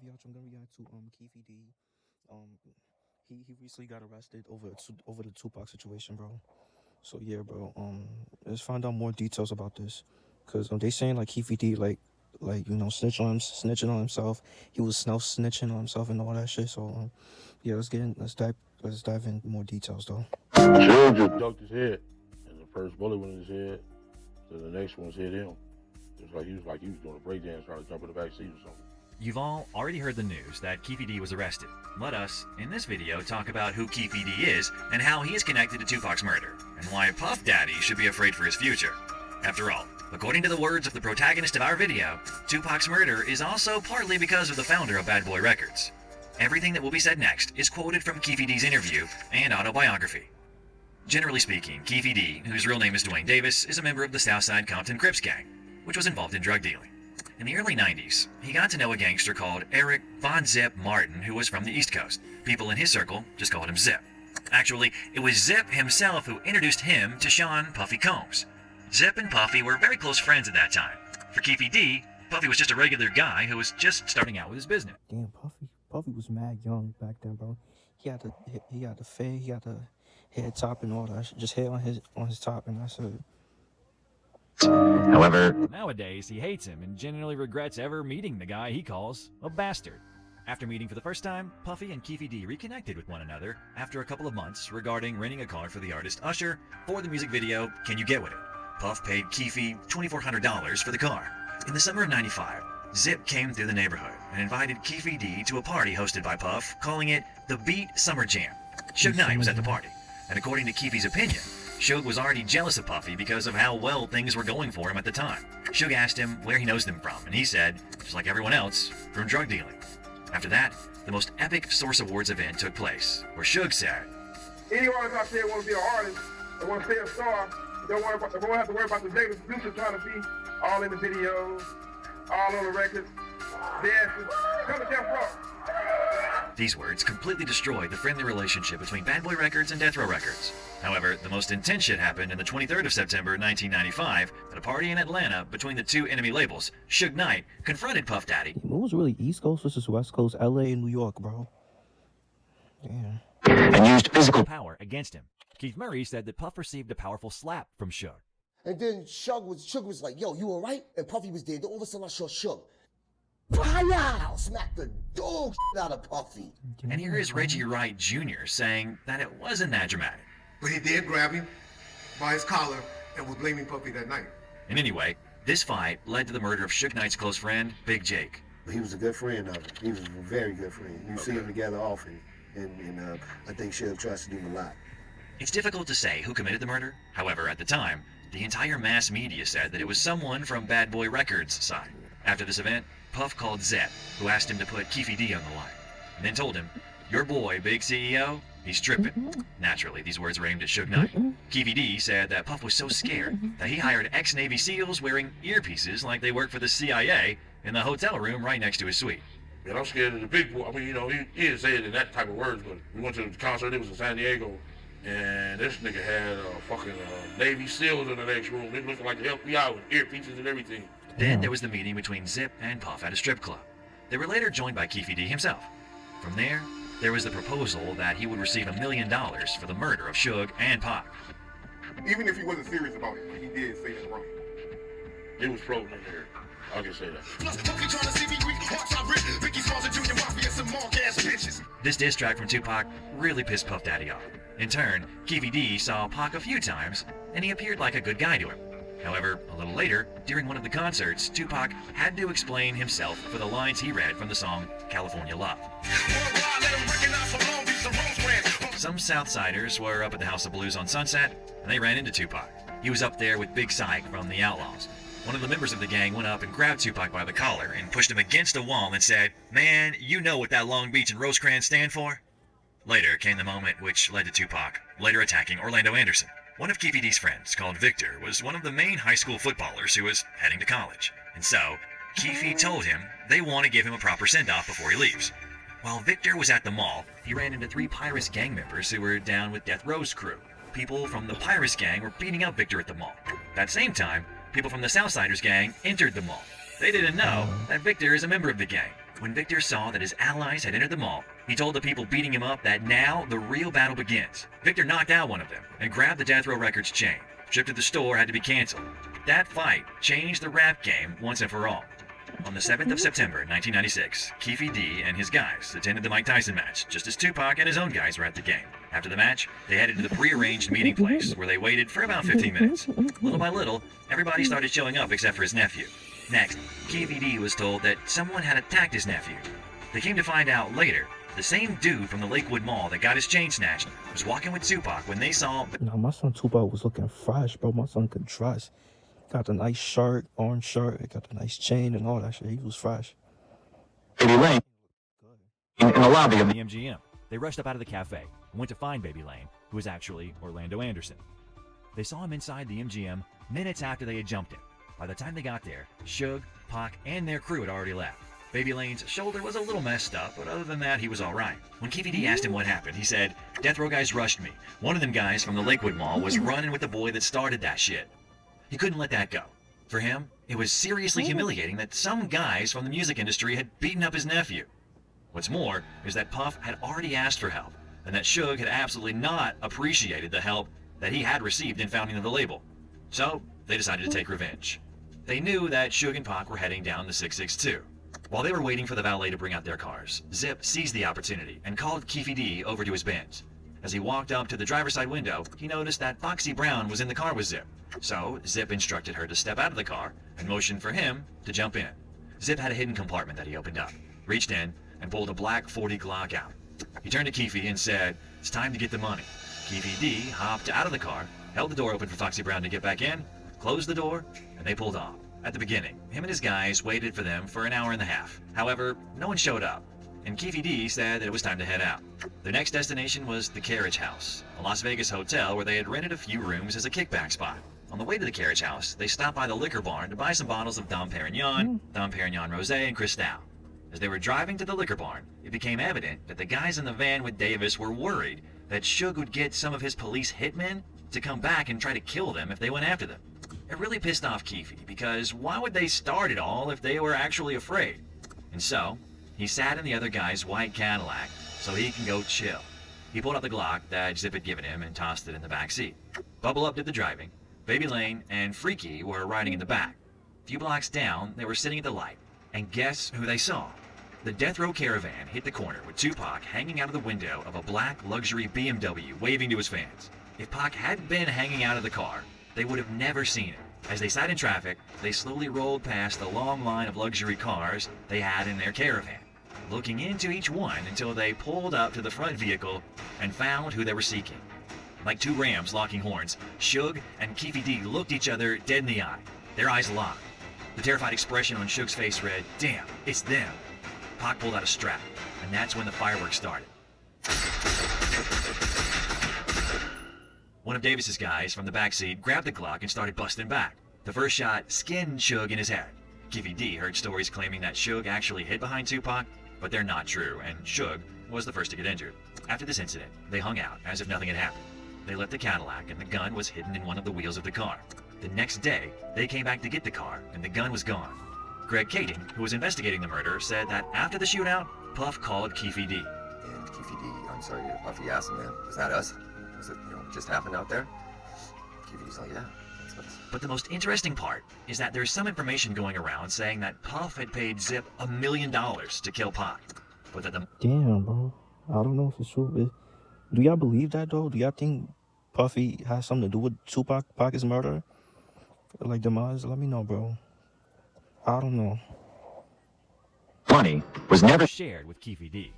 WavyOcho. I'm gonna react to Keefe D. Um, he recently got arrested over the Tupac situation, bro. So yeah, bro. Let's find out more details about this, cause they saying like Keefe D snitching on himself. He was self snitching on himself and all that shit. So yeah, let's dive in more details though. Suge just ducked his head, and the first bullet went in his head. So the next one's hit him. It's like he was doing a breakdance, trying to jump in the back seat or something. You've all already heard the news that Keefe D was arrested. Let us, in this video, talk about who Keefe D is and how he is connected to Tupac's murder, and why Puff Daddy should be afraid for his future. After all, according to the words of the protagonist of our video, Tupac's murder is also partly because of the founder of Bad Boy Records. Everything that will be said next is quoted from Keefe D's interview and autobiography. Generally speaking, Keefe D, whose real name is Dwayne Davis, is a member of the Southside Compton Crips gang, which was involved in drug dealing. In the early 90s, he got to know a gangster called Eric Von Zip Martin, who was from the East Coast. People in his circle just called him Zip. Actually, it was Zip himself who introduced him to Sean Puffy Combs. Zip and Puffy were very close friends at that time. For Keefe D, Puffy was just a regular guy who was just starting out with his business. Damn, Puffy was mad young back then, bro. He had the fade, he had the head top and all that shit. Just hair on his top, and that's it. However, nowadays he hates him and genuinely regrets ever meeting the guy he calls a bastard. After meeting for the first time, Puffy and Keefe D reconnected with one another after a couple of months regarding renting a car for the artist Usher for the music video Can You Get With It. Puff paid Keefe $2,400 for the car. In the summer of '95, Zip came through the neighborhood and invited Keefe D to a party hosted by Puff, calling it the Beat Summer Jam. Suge Knight was at the party, and according to Keefe's opinion, Suge was already jealous of Puffy because of how well things were going for him at the time. Suge asked him where he knows them from, and he said, just like everyone else, from drug dealing. After that, the most epic Source Awards event took place, where Suge said, "Any artist out there want to be an artist, they want to stay a star, they won't have to worry about the executive producer trying to be all in the videos, all on the records, dancing, come to Death Row." These words completely destroyed the friendly relationship between Bad Boy Records and Death Row Records. However, the most intense shit happened on the 23rd of September 1995 at a party in Atlanta between the two enemy labels. Suge Knight confronted Puff Daddy. It was really East Coast versus West Coast, LA and New York, bro. Damn. And used physical power against him. Keith Murray said that Puff received a powerful slap from Suge. And then Suge was like, "Yo, you all right?" And Puffy was there. Then all of a sudden I saw Suge. Pow! Smacked the dog out of Puffy. And here is Reggie Wright Jr. saying that it wasn't that dramatic. But he did grab him by his collar and was blaming Puffy that night. And anyway, this fight led to the murder of Suge Knight's close friend, Big Jake. He was a good friend of him. He was a very good friend. You see them together often, and I think Suge trusted him a lot. It's difficult to say who committed the murder. However, at the time, the entire mass media said that it was someone from Bad Boy Records' side. After this event, Puff called Zep, who asked him to put Keefe D on the line, and then told him, "Your boy, Big CEO, he's tripping." Naturally, these words were aimed at Suge Knight. Keefe D said that Puff was so scared that he hired ex-Navy SEALs wearing earpieces like they worked for the CIA in the hotel room right next to his suite. Man, I'm scared of the big boy. I mean, he didn't say it in that type of words, but we went to the concert. It was in San Diego, and this nigga had fucking Navy SEALs in the next room. It looked like the FBI with earpieces and everything. Then there was the meeting between Zip and Puff at a strip club. They were later joined by Keefe D himself. From there was the proposal that he would receive $1 million for the murder of Suge and Pac. Even if he wasn't serious about it, he did say that wrong. It was frozen in there. I'll just say that. This diss track from Tupac really pissed Puff Daddy off. In turn, Keefe D saw Pac a few times, and he appeared like a good guy to him. However, a little later, during one of the concerts, Tupac had to explain himself for the lines he read from the song California Love. Some Southsiders were up at the House of Blues on Sunset, and they ran into Tupac. He was up there with Big Syke from the Outlaws. One of the members of the gang went up and grabbed Tupac by the collar and pushed him against a wall and said, "Man, you know what that Long Beach and Rosecrans stand for?" Later came the moment which led to Tupac later attacking Orlando Anderson. One of Keefe D's friends, called Victor, was one of the main high school footballers who was heading to college. And so, Keefe told him they want to give him a proper send-off before he leaves. While Victor was at the mall, he ran into 3 Pirates gang members who were down with Death Row's crew. People from the Pirates gang were beating up Victor at the mall. That same time, people from the Southsiders gang entered the mall. They didn't know that Victor is a member of the gang. When Victor saw that his allies had entered the mall, he told the people beating him up that now the real battle begins. Victor knocked out one of them and grabbed the Death Row Records chain. Trip to the store had to be canceled. That fight changed the rap game once and for all. On the 7th of September, 1996, Keefe D and his guys attended the Mike Tyson match, just as Tupac and his own guys were at the game. After the match, they headed to the prearranged meeting place, where they waited for about 15 minutes. Little by little, everybody started showing up except for his nephew. Next, Keefe D was told that someone had attacked his nephew. They came to find out later, the same dude from the Lakewood Mall that got his chain snatched was walking with Tupac when they saw... Nah, my son Tupac was looking fresh, bro. My son could dress. Got the nice shirt, orange shirt. It got the nice chain and all that shit. He was fresh. Baby Lane in the lobby of the MGM. They rushed up out of the cafe and went to find Baby Lane, who was actually Orlando Anderson. They saw him inside the MGM minutes after they had jumped him. By the time they got there, Suge, Pac, and their crew had already left. Baby Lane's shoulder was a little messed up, but other than that, he was alright. When Keefe D asked him what happened, he said, "Death Row guys rushed me. One of them guys from the Lakewood Mall was running with the boy that started that shit." He couldn't let that go. For him, it was seriously humiliating that some guys from the music industry had beaten up his nephew. What's more is that Puff had already asked for help, and that Suge had absolutely not appreciated the help that he had received in founding the label. So, they decided to take revenge. They knew that Suge and Pac were heading down the 662. While they were waiting for the valet to bring out their cars, Zip seized the opportunity and called Keefe D over to his Benz. As he walked up to the driver's side window, he noticed that Foxy Brown was in the car with Zip. So, Zip instructed her to step out of the car and motioned for him to jump in. Zip had a hidden compartment that he opened up, reached in, and pulled a black 40 Glock out. He turned to Keefe and said, "It's time to get the money." Keefe D hopped out of the car, held the door open for Foxy Brown to get back in, closed the door, and they pulled off. At the beginning, him and his guys waited for them for an hour and a half. However, no one showed up, and Keefe D said that it was time to head out. Their next destination was the Carriage House, a Las Vegas hotel where they had rented a few rooms as a kickback spot. On the way to the Carriage House, they stopped by the liquor barn to buy some bottles of Dom Perignon, Dom Perignon Rosé, and Cristal. As they were driving to the liquor barn, it became evident that the guys in the van with Davis were worried that Suge would get some of his police hitmen to come back and try to kill them if they went after them. It really pissed off Keefe, because why would they start it all if they were actually afraid? And so, he sat in the other guy's white Cadillac so he can go chill. He pulled out the Glock that Zip had given him and tossed it in the back seat. Bubble Up did the driving. Baby Lane and Freaky were riding in the back. A few blocks down, they were sitting at the light. And guess who they saw? The Death Row Caravan hit the corner with Tupac hanging out of the window of a black luxury BMW waving to his fans. If Pac hadn't been hanging out of the car, they would have never seen it. As they sat in traffic, they slowly rolled past the long line of luxury cars they had in their caravan, looking into each one until they pulled up to the front vehicle and found who they were seeking. Like two rams locking horns, Suge and Keefe D looked each other dead in the eye, their eyes locked. The terrified expression on Suge's face read, "Damn, it's them." Pac pulled out a strap, and that's when the fireworks started. One of Davis's guys from the backseat grabbed the Glock and started busting back. The first shot skinned Suge in his head. Keefe D heard stories claiming that Suge actually hid behind Tupac, but they're not true, and Suge was the first to get injured. After this incident, they hung out as if nothing had happened. They left the Cadillac, and the gun was hidden in one of the wheels of the car. The next day, they came back to get the car, and the gun was gone. Greg Kading, who was investigating the murder, said that after the shootout, Puff called Keefe D. And Keefe D, I'm sorry, Puffy asked him, man, was that us? Was it, just happened out there? Keefe D's like, yeah, that's us. But the most interesting part is that there's some information going around saying that Puff had paid Zip $1 million to kill Pac. But that the... Damn, bro. I don't know if it's true. Do y'all believe that, though? Do y'all think Puffy has something to do with Tupac Pac's murder? Like, demise? Let me know, bro. I don't know. Money was never shared with Keefe D.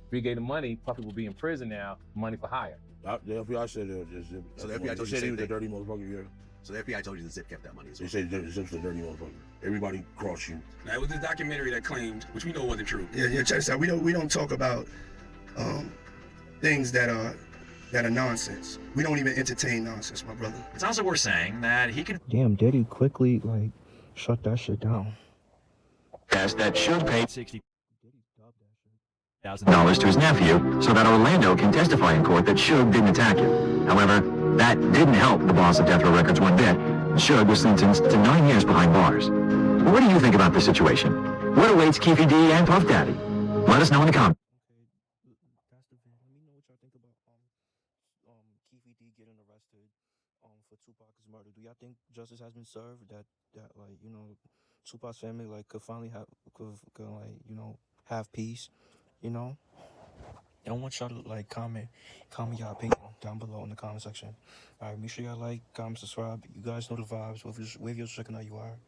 If he gave the money, Puffy will be in prison now, money for hire. The FBI said it was Zip. So the FBI told you he was a dirty motherfucker, yeah. So the FBI told you that Zip kept that money as well. They said Zip's a dirty motherfucker. Everybody cross you. Now, it was this documentary that claimed, which we know wasn't true. Yeah, check this out. We don't talk about things that are nonsense. We don't even entertain nonsense, my brother. It's also worth saying that he could... Damn, Diddy quickly, like, shut that shit down. That Suge paid $60,000 to his nephew so that Orlando can testify in court that Suge didn't attack him. However, that didn't help the boss of Death Row Records one bit. Suge was sentenced to 9 years behind bars. What do you think about this situation? What awaits Keefe D and Puff Daddy? Let us know in the comments. Okay, that's the vid. Let me know what y'all think about Keefe D getting arrested for Tupac's murder. Do y'all think justice has been served? That like, you know, Tupac's family like could finally could like, you know, have peace, you know? I want y'all to like comment y'all opinion down below in the comment section. All right, make sure y'all like, comment, subscribe. You guys know the vibes. WavyOcho checking out you are.